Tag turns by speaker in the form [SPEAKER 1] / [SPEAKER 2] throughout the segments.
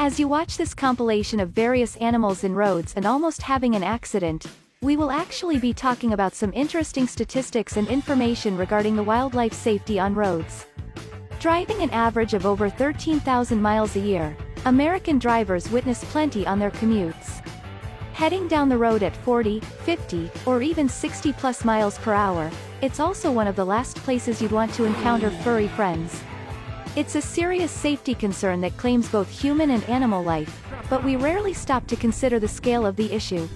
[SPEAKER 1] As you watch this compilation of various animals in roads and almost having an accident, we will actually be talking about some interesting statistics and information regarding the wildlife safety on roads. Driving an average of over 13,000 miles a year, American drivers witness plenty on their commutes. Heading down the road at 40, 50, or even 60 plus miles per hour, it's also one of the last places you'd want to encounter furry friends. It's a serious safety concern that claims both human and animal life, but we rarely stop to consider the scale of the issue.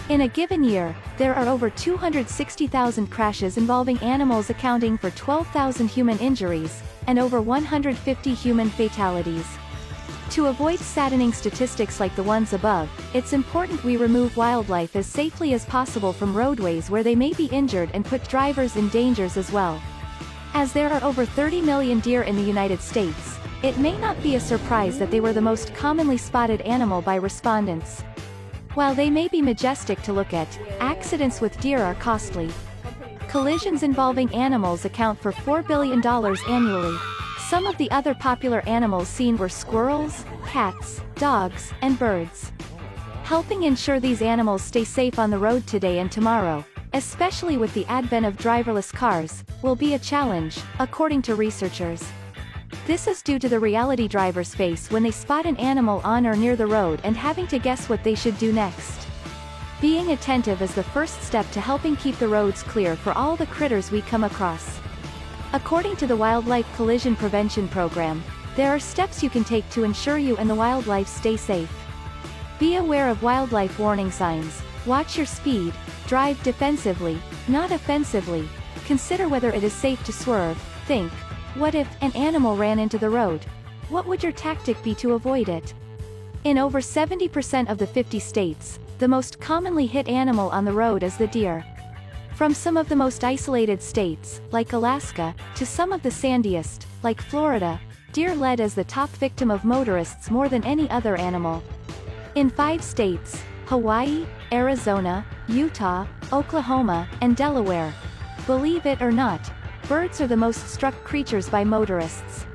[SPEAKER 1] In a given year, there are over 260,000 crashes involving animals, accounting for 12,000 human injuries, and over 150 human fatalities. To avoid saddening statistics like the ones above, it's important we remove wildlife as safely as possible from roadways where they may be injured and put drivers in dangers as well. As there are over 30 million deer in the United States, it may not be a surprise that they were the most commonly spotted animal by respondents. While they may be majestic to look at, accidents with deer are costly. Collisions involving animals account for $4 billion annually. Some of the other popular animals seen were squirrels, cats, dogs, and birds. Helping ensure these animals stay safe on the road today and tomorrow, especially with the advent of driverless cars, will be a challenge, according to researchers. This is due to the reality drivers face when they spot an animal on or near the road and having to guess what they should do next. Being attentive is the first step to helping keep the roads clear for all the critters we come across. According to the Wildlife Collision Prevention Program, there are steps you can take to ensure you and the wildlife stay safe. Be aware of wildlife warning signs, watch your speed, drive defensively, not offensively, consider whether it is safe to swerve, think, what if an animal ran into the road? What would your tactic be to avoid it? In over 70% of the 50 states, the most commonly hit animal on the road is the deer. From some of the most isolated states, like Alaska, to some of the sandiest, like Florida, deer led as the top victim of motorists more than any other animal. In 5 states, Hawaii, Arizona, Utah, Oklahoma, and Delaware, believe it or not, birds are the most struck creatures by motorists.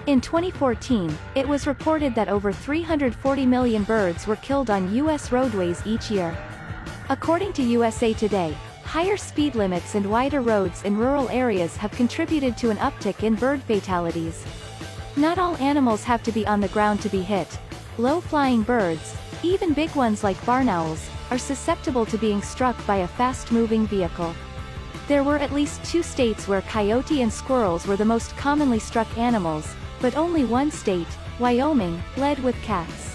[SPEAKER 1] In 2014, it was reported that over 340 million birds were killed on U.S. roadways each year. According to USA Today, higher speed limits and wider roads in rural areas have contributed to an uptick in bird fatalities. Not all animals have to be on the ground to be hit. Low-flying birds, even big ones like barn owls, are susceptible to being struck by a fast-moving vehicle. There were at least 2 states where coyote and squirrels were the most commonly struck animals, but only one state, Wyoming, led with cats.